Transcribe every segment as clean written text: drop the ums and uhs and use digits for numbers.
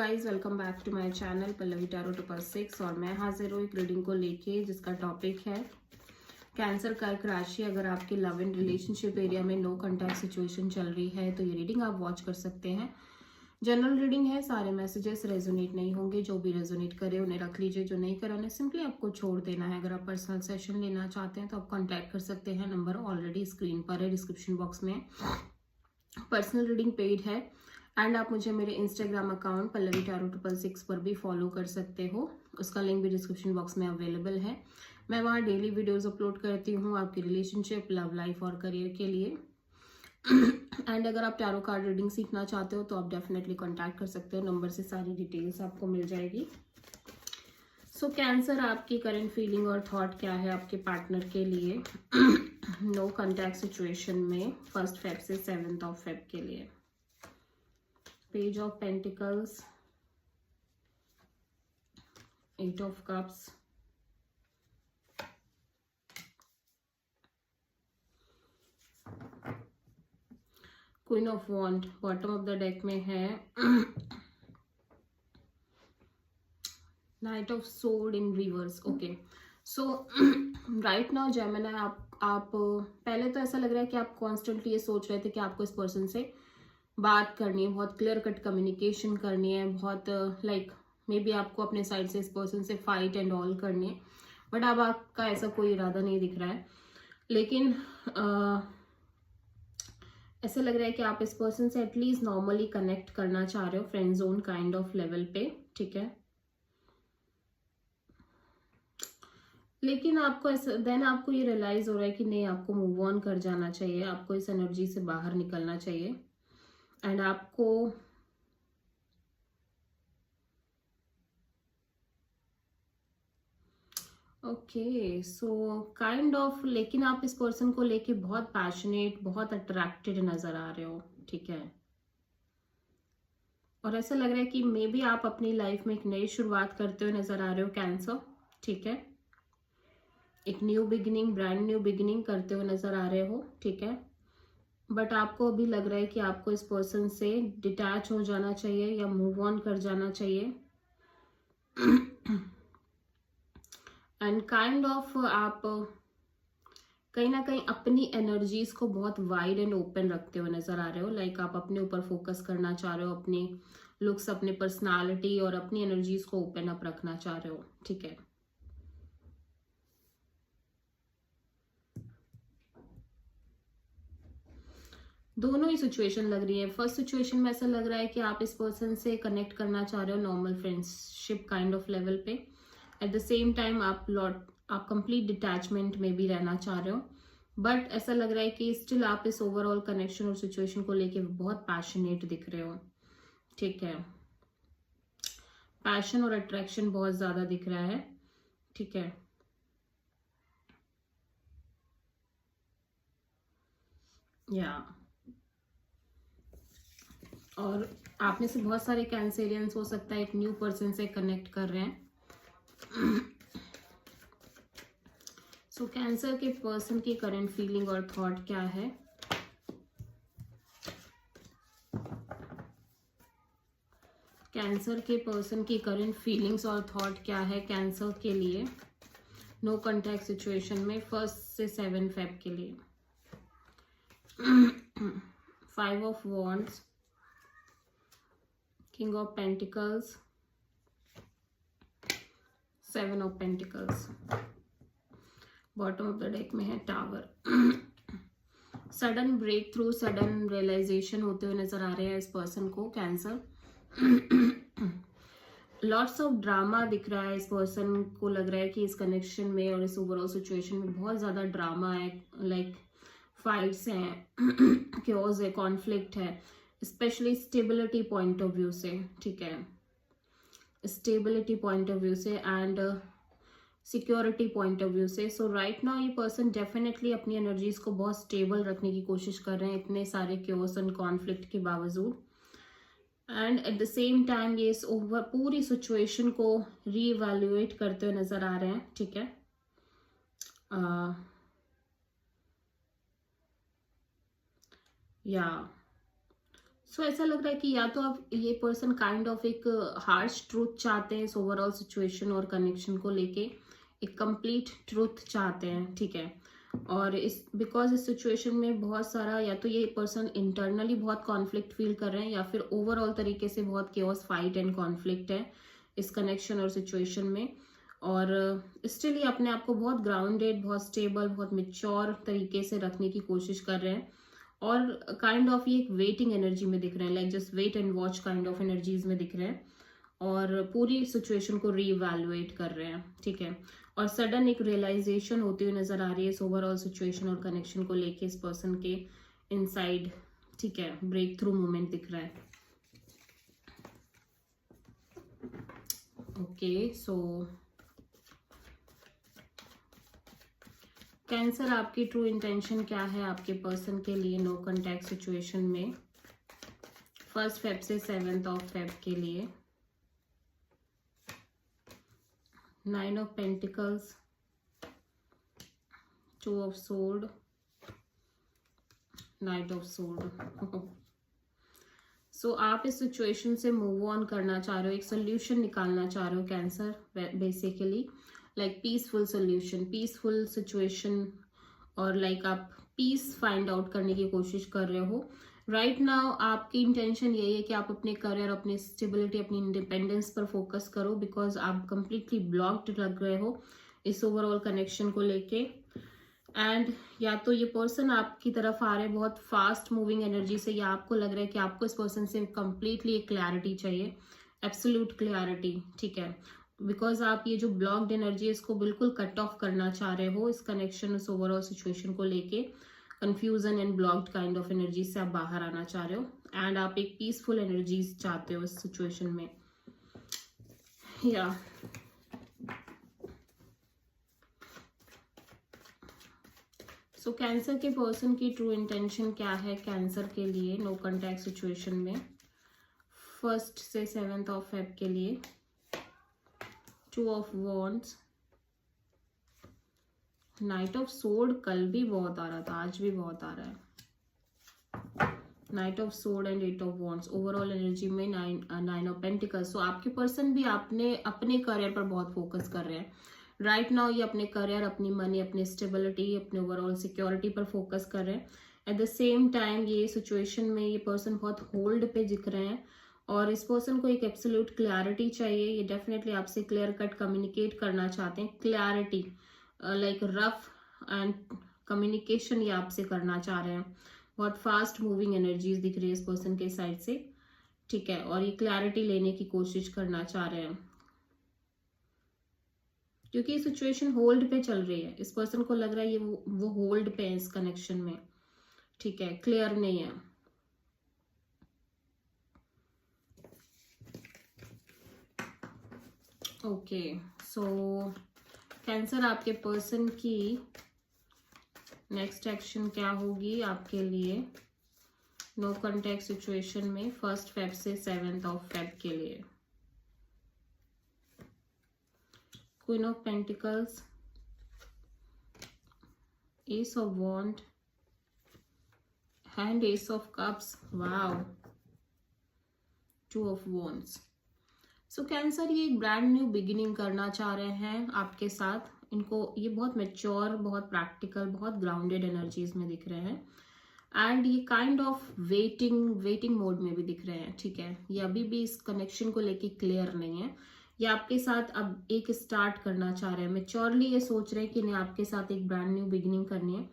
Guys welcome back to my channel Pallavi tarot 6 और मैं हाजिर हूँ एक रीडिंग को लेके जिसका टॉपिक है कैंसर कर्क राशि। अगर आपके लव एंड रिलेशनशिप एरिया में नो कांटेक्ट सिचुएशन चल रही है तो ये रीडिंग आप वॉच कर सकते हैं। जनरल रीडिंग है, सारे मैसेजेस रेजोनेट नहीं होंगे, जो भी रेजोनेट करे उन्हें रख लीजिए, जो नहीं करे उन्हें सिंपली आपको छोड़ देना है। अगर आप पर्सनल सेशन लेना चाहते हैं तो आप कॉन्टैक्ट कर सकते हैं, नंबर ऑलरेडी स्क्रीन पर है, डिस्क्रिप्शन बॉक्स में पर्सनल रीडिंग पेड है। एंड आप मुझे मेरे इंस्टाग्राम अकाउंट पल्लवी टैरो 6 पर भी फॉलो कर सकते हो, उसका लिंक भी डिस्क्रिप्शन बॉक्स में अवेलेबल है। मैं वहाँ डेली वीडियोस अपलोड करती हूँ आपकी रिलेशनशिप, लव लाइफ और करियर के लिए। एंड अगर आप टैरो कार्ड रीडिंग सीखना चाहते हो तो आप डेफिनेटली कॉन्टैक्ट कर सकते हो, नंबर से सारी डिटेल्स आपको मिल जाएगी। सो कैंसर, आपकी करंट फीलिंग और थॉट क्या है आपके पार्टनर के लिए नो कॉन्टैक्ट सिचुएशन में 1 फेब से 7 फेब के लिए। Page of pentacles, 8 of cups, queen of wand bottom of the deck में है, knight of sword in reverse. Okay, so right now Gemini, आप पहले तो ऐसा लग रहा है कि आप कॉन्स्टेंटली ये सोच रहे थे कि आपको इस पर्सन से बात करनी है, बहुत क्लियर कट कम्युनिकेशन करनी है, बहुत लाइक मे बी आपको अपने साइड से इस पर्सन से फाइट एंड ऑल करनी है, बट अब आपका ऐसा कोई इरादा नहीं दिख रहा है। लेकिन ऐसा लग रहा है कि आप इस पर्सन से एटलीस्ट नॉर्मली कनेक्ट करना चाह रहे हो, friend zone kind of level पे, ठीक है। लेकिन आपको ऐसा देन आपको ये रियलाइज हो रहा है कि नहीं, आपको मूव ऑन कर जाना चाहिए, आपको इस एनर्जी से बाहर निकलना चाहिए। एंड आपको ओके, सो काइंड ऑफ, लेकिन आप इस पर्सन को लेके बहुत पैशनेट, बहुत अट्रैक्टेड नजर आ रहे हो, ठीक है। और ऐसा लग रहा है कि मे बी आप अपनी लाइफ में एक नई शुरुआत करते हुए नजर आ रहे हो कैंसर, ठीक है। एक new beginning, brand new beginning करते हुए नजर आ रहे हो, ठीक है। बट आपको अभी लग रहा है कि आपको इस पर्सन से डिटैच हो जाना चाहिए या मूव ऑन कर जाना चाहिए। एंड काइंड ऑफ आप कहीं ना कहीं अपनी एनर्जीज को बहुत वाइड एंड ओपन रखते हुए नजर आ रहे हो, लाइक आप अपने ऊपर फोकस करना चाह रहे हो, अपने लुक्स, अपने पर्सनालिटी और अपनी एनर्जीज को ओपन अप रखना चाह रहे हो, ठीक है। दोनों ही सिचुएशन लग रही है। फर्स्ट सिचुएशन में ऐसा लग रहा है कि आप इस पर्सन से कनेक्ट करना चाह रहे हो normal friendship kind of level पे। एट द सेम टाइम आप कंप्लीट डिटैचमेंट में भी रहना चाह रहे हो, बट ऐसा लग रहा है कि स्टिल आप इस ओवरऑल कनेक्शन और सिचुएशन को लेके बहुत पैशनेट दिख रहे हो, ठीक है। पैशन और अट्रैक्शन बहुत ज्यादा दिख रहा है, ठीक है। या और आप में से बहुत सारे कैंसेरियंस हो सकता है एक न्यू पर्सन से कनेक्ट कर रहे हैं। सो कैंसर के पर्सन की करंट फीलिंग और थॉट क्या है? कैंसर के पर्सन की करंट फीलिंग्स और थॉट क्या है कैंसर के लिए नो कॉन्टैक्ट सिचुएशन में 1 से 7 फेब के लिए? 5 of wands, king of pentacles, 7 of pentacles, bottom of the deck में है tower. Sudden breakthrough, sudden realization होते हुए नजर आ रहे हैं इस पर्सन को कैंसर। लॉट्स ऑफ ड्रामा दिख रहा है, इस पर्सन को लग रहा है कि इस कनेक्शन में और इस ओवरऑल सिचुएशन में बहुत ज्यादा ड्रामा है, लाइक फाइट्स हैं, क्योज है, कॉन्फ्लिक्ट है, specially stability point of view से, ठीक है। स्टेबिलिटी पॉइंट ऑफ व्यू से and security point of view से। सो राइट नाउ ये पर्सन डेफिनेटली अपनी एनर्जीज को बहुत स्टेबल रखने की कोशिश कर रहे हैं इतने सारे क्योस एंड कॉन्फ्लिक्ट के बावजूद। And at the same time ये इस ओवर पूरी सिचुएशन को रीइवैल्यूएट करते हुए नजर आ रहे हैं, ठीक है। या सो ऐसा लग रहा है कि या तो आप ये पर्सन काइंड ऑफ एक हार्श ट्रूथ चाहते हैं इस ओवरऑल सिचुएशन और कनेक्शन को लेके, एक कंप्लीट ट्रूथ चाहते हैं, ठीक है। और इस बिकॉज इस सिचुएशन में बहुत सारा, या तो ये पर्सन इंटरनली बहुत कॉन्फ्लिक्ट फील कर रहे हैं या फिर ओवरऑल तरीके से बहुत केओस, फाइट एंड कॉन्फ्लिक्ट है इस कनेक्शन और सिचुएशन में। और स्टिल ये अपने आप को बहुत ग्राउंडेड, बहुत स्टेबल, बहुत मेच्योर तरीके से रखने की कोशिश कर रहे हैं। और काइंड ऑफ ये एक वेटिंग एनर्जी में दिख रहे हैं, like just wait and watch kind of energies में दिख रहे हैं, और पूरी सिचुएशन को रीइवैल्युएट कर रहे हैं, ठीक है। और सडन एक रियलाइजेशन होती हुई नजर आ रही है इस ओवरऑल सिचुएशन और कनेक्शन को लेके इस पर्सन के इनसाइड, ठीक है। ब्रेक थ्रू मोमेंट दिख रहा है। ओके, सो कैंसर, आपकी ट्रू इंटेंशन क्या है आपके पर्सन के लिए नो कॉन्टैक्ट सिचुएशन में 1 फेब से 7 फेब के लिए? 9 of pentacles, 2 of sword, knight of sword. So आप इस सिचुएशन से मूव ऑन करना चाह रहे हो, एक सोल्यूशन निकालना चाह रहे हो cancer, basically like peaceful solution, peaceful situation, और लाइक आप पीस फाइंड आउट करने की कोशिश कर रहे हो राइट नाउ। आपकी इंटेंशन यही है कि आप अपने करियर, अपनी स्टेबिलिटी, अपनी इंडिपेंडेंस पर फोकस करो, बिकॉज आप कंप्लीटली ब्लॉक्ड लग रहे हो इस ओवरऑल कनेक्शन को लेके। एंड या तो ये पर्सन आपकी तरफ आ रहे हैं बहुत फास्ट मूविंग एनर्जी से, या आपको लग रहा है कि आपको इस पर्सन से कंप्लीटली एक क्लैरिटी चाहिए, एब्सोल्यूट क्लैरिटी, ठीक है। बिकॉज आप ये जो ब्लॉक्ड एनर्जी है इसको बिल्कुल कट ऑफ करना चाह रहे हो इस कनेक्शन, इस ओवरऑल सिचुएशन को लेके। Confusion and blocked kind of energy से आप बाहर आना चाह रहे हो, एंड आप एक पीसफुल एनर्जीज चाहते हो इस सिचुएशन में, या सो कैंसर के पर्सन की ट्रू इंटेंशन क्या है कैंसर के लिए नो कॉन्टैक्ट सिचुएशन में 1 से 7 फेब के लिए? 2 of wands, night of sword, कल भी बहुत आ रहा था, आज भी बहुत आ रहा है, knight of sword and 8 of wands. Overall energy में 9 ऑफ पेंटिकल्स। सो आपके पर्सन भी अपने करियर पर बहुत फोकस कर रहे हैं राइट नाउ। ये अपने करियर, अपनी मनी, अपनी स्टेबिलिटी, अपने ओवरऑल सिक्योरिटी पर फोकस कर रहे हैं। एट द सेम टाइम ये सिचुएशन में ये पर्सन बहुत होल्ड पे दिख रहे हैं, और इस पर्सन को एक एब्सोल्यूट क्लैरिटी चाहिए। ये डेफिनेटली आपसे क्लियर कट कम्युनिकेट करना चाहते हैं, clarity, like rough and communication ये आपसे करना चाह रहे हैं। बहुत फास्ट मूविंग एनर्जीज दिख रही है इस पर्सन के साइड से, ठीक है। और ये क्लैरिटी लेने की कोशिश करना चाह रहे हैं, क्योंकि सिचुएशन होल्ड पे चल रही है। इस पर्सन को लग रहा है ये वो होल्ड पे है इस कनेक्शन में, ठीक है, क्लियर नहीं है। ओके, सो कैंसर, आपके पर्सन की नेक्स्ट एक्शन क्या होगी आपके लिए नो कॉन्टैक्ट सिचुएशन में 1 फेब से 7 फेब के लिए? Queen of pentacles, ace of wand and ace of cups, wow, 2 of wands. So cancer ये एक ब्रांड न्यू बिगिनिंग करना चाह रहे हैं आपके साथ। इनको ये बहुत मेच्योर, बहुत प्रैक्टिकल, बहुत ग्राउंडेड एनर्जीज में दिख रहे हैं, एंड ये काइंड ऑफ वेटिंग मोड में भी दिख रहे हैं, ठीक है। ये अभी भी इस कनेक्शन को लेके क्लियर नहीं है। ये आपके साथ अब एक स्टार्ट करना चाह रहे हैं, मेच्योरली ये सोच रहे हैं कि नहीं आपके साथ एक ब्रांड न्यू बिगिनिंग करनी है।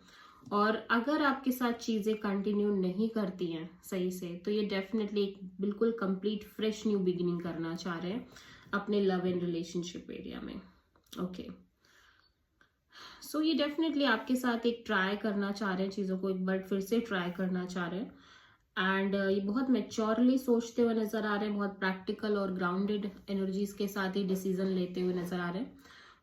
और अगर आपके साथ चीजें कंटिन्यू नहीं करती हैं सही से, तो ये डेफिनेटली एक बिल्कुल कंप्लीट फ्रेश न्यू बिगिनिंग करना चाह रहे हैं अपने लव एंड रिलेशनशिप एरिया में। ओके, सो ये डेफिनेटली आपके साथ एक ट्राई करना चाह रहे हैं, चीजों को एक बार फिर से ट्राई करना चाह रहे हैं, एंड ये बहुत मेच्योरली सोचते हुए नजर आ रहे हैं, बहुत प्रैक्टिकल और ग्राउंडेड एनर्जीज के साथ ही डिसीजन लेते हुए नजर आ रहे हैं।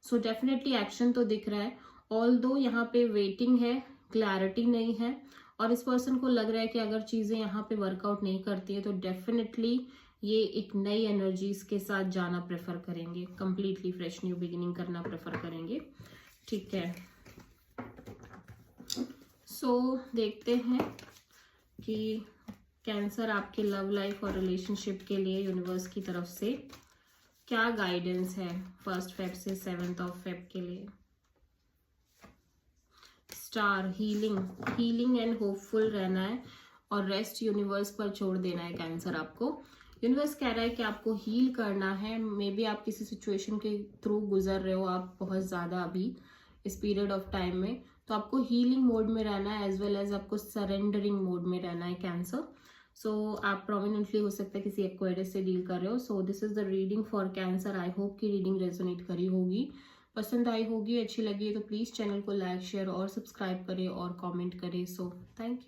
सो डेफिनेटली एक्शन तो दिख रहा है, ऑल्दो यहाँ पे वेटिंग है, क्लैरिटी नहीं है, और इस पर्सन को लग रहा है कि अगर चीजें यहाँ पे वर्कआउट नहीं करती है तो डेफिनेटली ये एक नई एनर्जीज के साथ जाना प्रेफर करेंगे, कंप्लीटली फ्रेश न्यू बिगिनिंग करना प्रेफर करेंगे, ठीक है। सो देखते हैं कि कैंसर आपके लव लाइफ और रिलेशनशिप के लिए यूनिवर्स की तरफ से क्या गाइडेंस है 1 फेब से 7 फेब के लिए। स्टार, हीलिंग एंड होपफुल रहना है और रेस्ट यूनिवर्स पर छोड़ देना है कैंसर आपको। यूनिवर्स कह रहा है कि आपको हील करना है। मे बी आप किसी सिचुएशन के थ्रू गुजर रहे हो आप बहुत ज़्यादा अभी इस पीरियड ऑफ टाइम में, तो आपको हीलिंग मोड में रहना है एज वेल एज आपको सरेंडरिंग मोड में रहना है कैंसर। सो आप प्रोमिनेंटली हो सकता है किसी एक्वायरस से डील कर रहे हो। So this is the reading for cancer. I hope कि रीडिंग रेजोनेट करी होगी, पसंद आई होगी, अच्छी लगी है तो प्लीज़ चैनल को लाइक शेयर और सब्सक्राइब करें और कमेंट करें। So thank you.